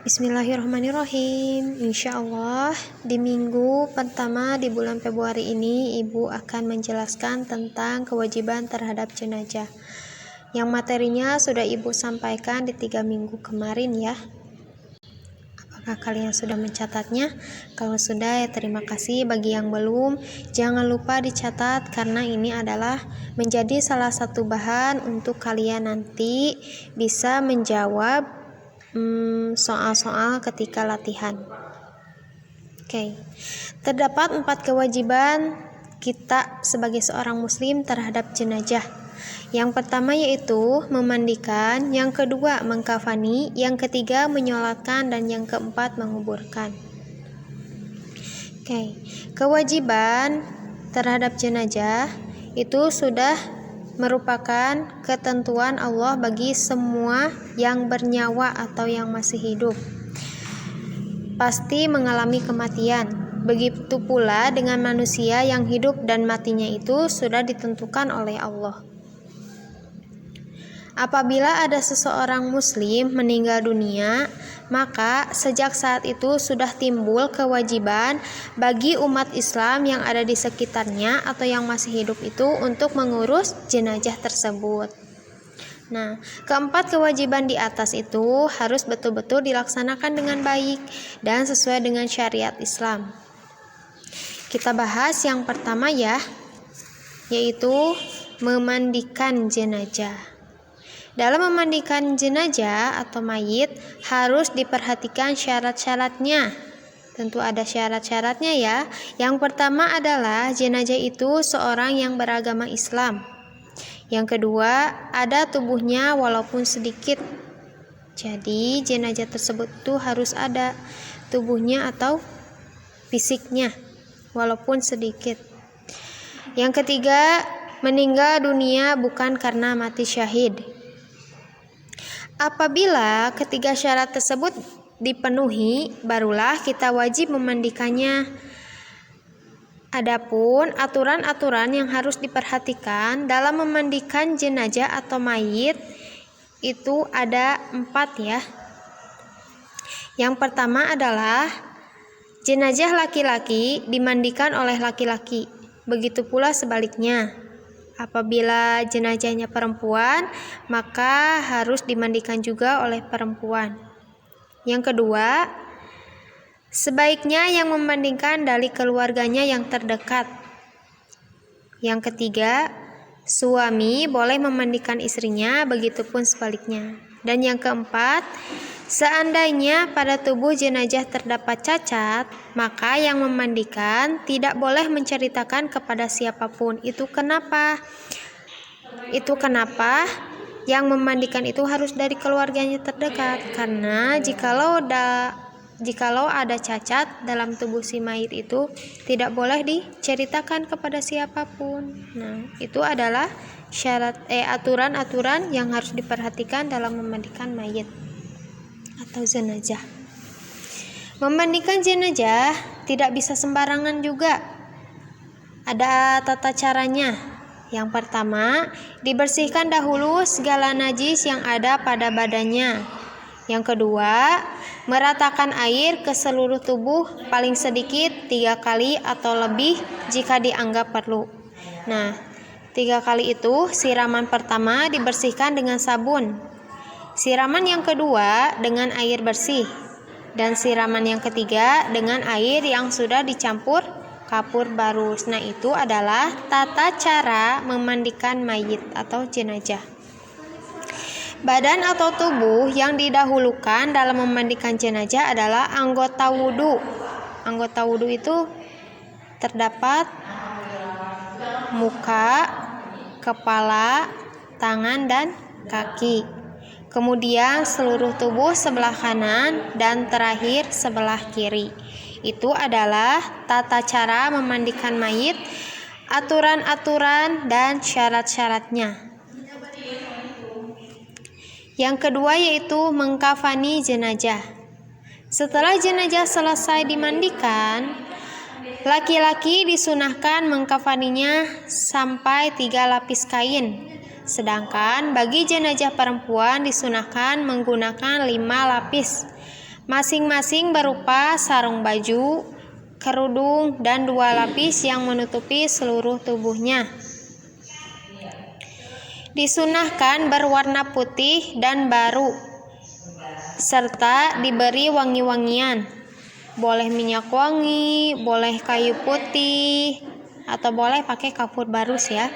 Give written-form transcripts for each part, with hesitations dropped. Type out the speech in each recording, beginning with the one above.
Bismillahirrahmanirrahim. Insya Allah di minggu pertama di bulan Februari ini Ibu akan menjelaskan tentang kewajiban terhadap jenazah yang materinya sudah Ibu sampaikan di 3 minggu kemarin ya. Apakah kalian sudah mencatatnya? Kalau sudah ya terima kasih. Bagi yang belum, jangan lupa dicatat karena ini adalah menjadi salah satu bahan untuk kalian nanti bisa menjawab soal-soal ketika latihan. Oke. Terdapat 4 kewajiban kita sebagai seorang muslim terhadap jenazah. Yang pertama yaitu memandikan, yang kedua mengkafani, yang ketiga menyolatkan, dan yang keempat menguburkan. Oke. Kewajiban terhadap jenazah itu sudah merupakan ketentuan Allah bagi semua yang bernyawa atau yang masih hidup. Pasti mengalami kematian. Begitu pula dengan manusia yang hidup dan matinya itu sudah ditentukan oleh Allah. Apabila ada seseorang muslim meninggal dunia, maka sejak saat itu sudah timbul kewajiban bagi umat Islam yang ada di sekitarnya atau yang masih hidup itu untuk mengurus jenazah tersebut. Nah, keempat kewajiban di atas itu harus betul-betul dilaksanakan dengan baik dan sesuai dengan syariat Islam. Kita bahas yang pertama ya, yaitu memandikan jenazah. Dalam memandikan jenazah atau mayit harus diperhatikan syarat-syaratnya. Tentu ada syarat-syaratnya ya. Yang pertama adalah jenazah itu seorang yang beragama Islam. Yang kedua, ada tubuhnya walaupun sedikit. Jadi jenazah tersebut itu harus ada tubuhnya atau fisiknya walaupun sedikit. Yang ketiga, meninggal dunia bukan karena mati syahid. Apabila ketiga syarat tersebut dipenuhi, barulah kita wajib memandikannya. Adapun aturan-aturan yang harus diperhatikan dalam memandikan jenazah atau mayit itu ada 4 ya. Yang pertama adalah jenazah laki-laki dimandikan oleh laki-laki. Begitu pula sebaliknya. Apabila jenazahnya perempuan, maka harus dimandikan juga oleh perempuan. Yang kedua, sebaiknya yang memandikan dari keluarganya yang terdekat. Yang ketiga, suami boleh memandikan istrinya, begitupun sebaliknya. Dan yang keempat, seandainya pada tubuh jenazah terdapat cacat, maka yang memandikan tidak boleh menceritakan kepada siapapun. Itu kenapa? Yang memandikan itu harus dari keluarganya terdekat. Karena jikalau ada cacat dalam tubuh si mayit itu tidak boleh diceritakan kepada siapapun. Nah, itu adalah aturan-aturan yang harus diperhatikan dalam memandikan mayit atau jenazah. Memandikan jenazah tidak bisa sembarangan juga. Ada tata caranya. Yang pertama, dibersihkan dahulu segala najis yang ada pada badannya. Yang kedua, meratakan air ke seluruh tubuh paling sedikit 3 kali atau lebih jika dianggap perlu. Nah, 3 kali itu siraman pertama dibersihkan dengan sabun. Siraman yang kedua dengan air bersih, dan siraman yang ketiga dengan air yang sudah dicampur kapur barus. Nah, itu adalah tata cara memandikan mayit atau jenazah. Badan atau tubuh yang didahulukan dalam memandikan jenazah adalah anggota wudhu. Anggota wudhu itu terdapat muka, kepala, tangan, dan kaki. Kemudian seluruh tubuh sebelah kanan dan terakhir sebelah kiri. Itu adalah tata cara memandikan mayit, aturan-aturan dan syarat-syaratnya. Yang kedua yaitu mengkafani jenazah. Setelah jenazah selesai dimandikan, laki-laki disunahkan mengkafaninya sampai 3 lapis kain. Sedangkan bagi jenazah perempuan disunahkan menggunakan 5 lapis. Masing-masing berupa sarung baju, kerudung, dan 2 lapis yang menutupi seluruh tubuhnya. Disunahkan berwarna putih dan baru, serta diberi wangi-wangian. Boleh minyak wangi, boleh kayu putih, atau boleh pakai kapur barus ya.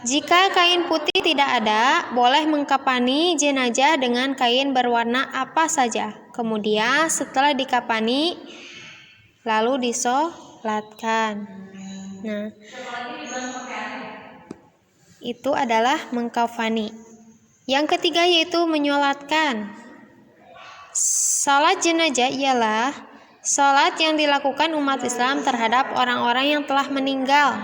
Jika kain putih tidak ada, boleh mengkafani jenazah dengan kain berwarna apa saja. Kemudian setelah dikafani, lalu disolatkan. Nah, itu adalah mengkafani. Yang ketiga yaitu menyolatkan. Salat jenazah ialah salat yang dilakukan umat Islam terhadap orang-orang yang telah meninggal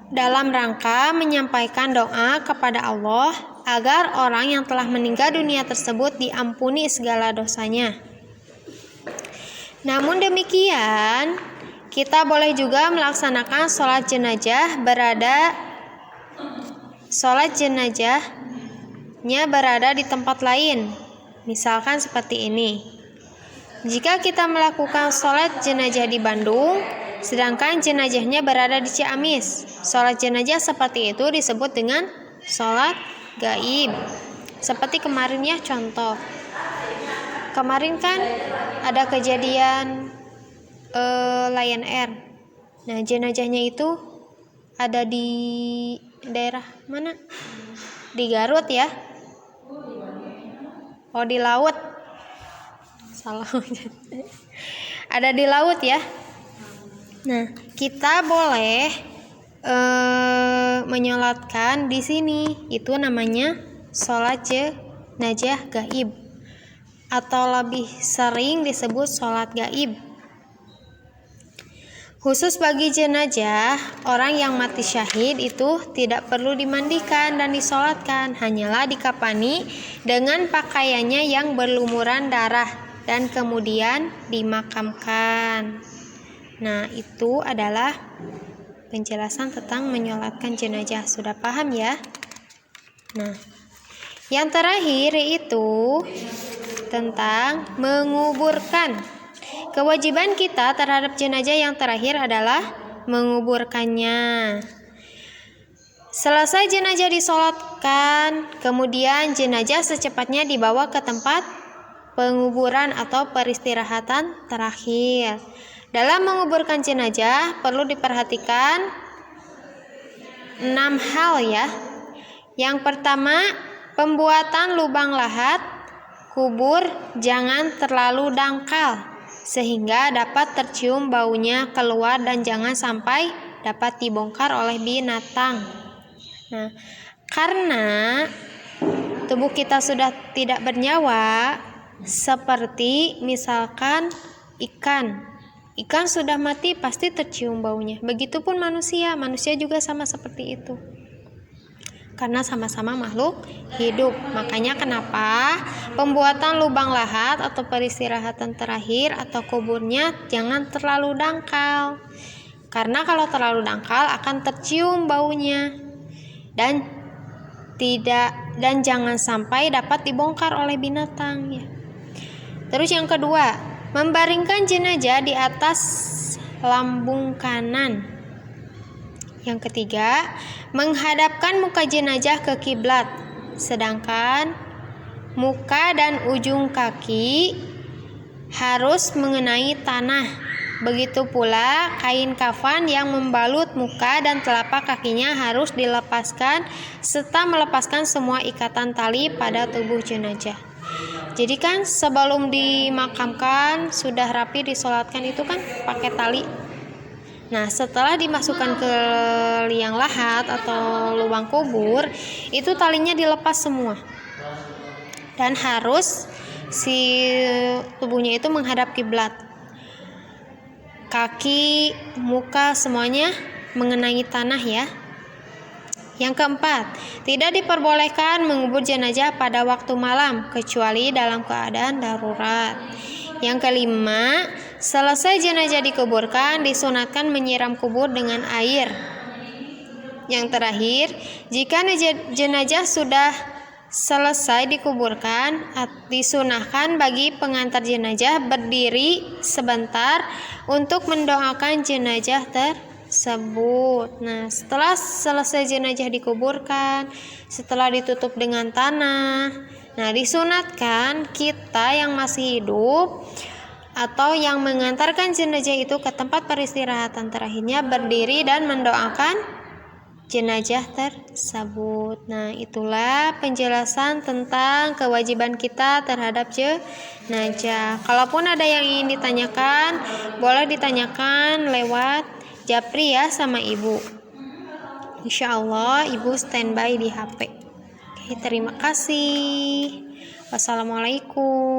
dalam rangka menyampaikan doa kepada Allah agar orang yang telah meninggal dunia tersebut diampuni segala dosanya. Namun demikian, kita boleh juga melaksanakan sholat jenazahnya berada di tempat lain. Misalkan seperti ini. Jika kita melakukan sholat jenazah di Bandung, sedangkan jenazahnya berada di Ciamis, sholat jenazah seperti itu disebut dengan sholat gaib. Seperti kemarin ya, contoh. Kemarin kan ada kejadian Lion Air. Nah, jenazahnya itu ada di daerah mana? Di Garut ya. Oh, di laut. Salah. Ada di laut ya. Nah, kita boleh menyolatkan di sini. Itu namanya sholat jenazah gaib, atau lebih sering disebut sholat gaib. Khusus bagi jenazah, orang yang mati syahid itu tidak perlu dimandikan dan disolatkan, hanyalah dikafani dengan pakaiannya yang berlumuran darah dan kemudian dimakamkan. Nah, itu adalah penjelasan tentang menyolatkan jenazah. Sudah paham ya? Nah, yang terakhir itu tentang menguburkan. Kewajiban kita terhadap jenazah yang terakhir adalah menguburkannya. Selesai jenazah disolatkan, kemudian jenazah secepatnya dibawa ke tempat penguburan atau peristirahatan terakhir. Dalam menguburkan jenazah perlu diperhatikan 6 hal ya. Yang pertama, pembuatan lubang lahat kubur jangan terlalu dangkal sehingga dapat tercium baunya keluar dan jangan sampai dapat dibongkar oleh binatang. Nah, karena tubuh kita sudah tidak bernyawa, seperti misalkan ikan sudah mati pasti tercium baunya. Begitupun manusia juga sama seperti itu. Karena sama-sama makhluk hidup. Makanya kenapa pembuatan lubang lahat atau peristirahatan terakhir atau kuburnya jangan terlalu dangkal. Karena kalau terlalu dangkal akan tercium baunya. Dan jangan sampai dapat dibongkar oleh binatang ya. Terus yang kedua, membaringkan jenazah di atas lambung kanan. Yang ketiga, menghadapkan muka jenazah ke kiblat, sedangkan muka dan ujung kaki harus mengenai tanah. Begitu pula kain kafan yang membalut muka dan telapak kakinya harus dilepaskan serta melepaskan semua ikatan tali pada tubuh jenazah. Jadi kan sebelum dimakamkan sudah rapi disolatkan itu kan pakai tali. Nah, setelah dimasukkan ke liang lahat atau lubang kubur, itu talinya dilepas semua. Dan harus si tubuhnya itu menghadap kiblat. Kaki, muka semuanya mengenai tanah ya. Yang keempat, tidak diperbolehkan mengubur jenazah pada waktu malam kecuali dalam keadaan darurat. Yang kelima, selesai jenazah dikuburkan, disunatkan menyiram kubur dengan air. Yang terakhir, jika jenazah sudah Selesai dikuburkan, disunahkan bagi pengantar jenazah berdiri sebentar untuk mendoakan jenazah tersebut. Nah, setelah selesai jenazah dikuburkan, setelah ditutup dengan tanah, nah disunatkan kita yang masih hidup atau yang mengantarkan jenazah itu ke tempat peristirahatan terakhirnya berdiri dan mendoakan jenazah tersebut. Nah, itulah penjelasan tentang kewajiban kita terhadap jenazah. Kalaupun ada yang ingin ditanyakan, boleh ditanyakan lewat Japri ya sama Ibu. Insya Allah Ibu standby di HP. Oke, terima kasih. Wassalamualaikum.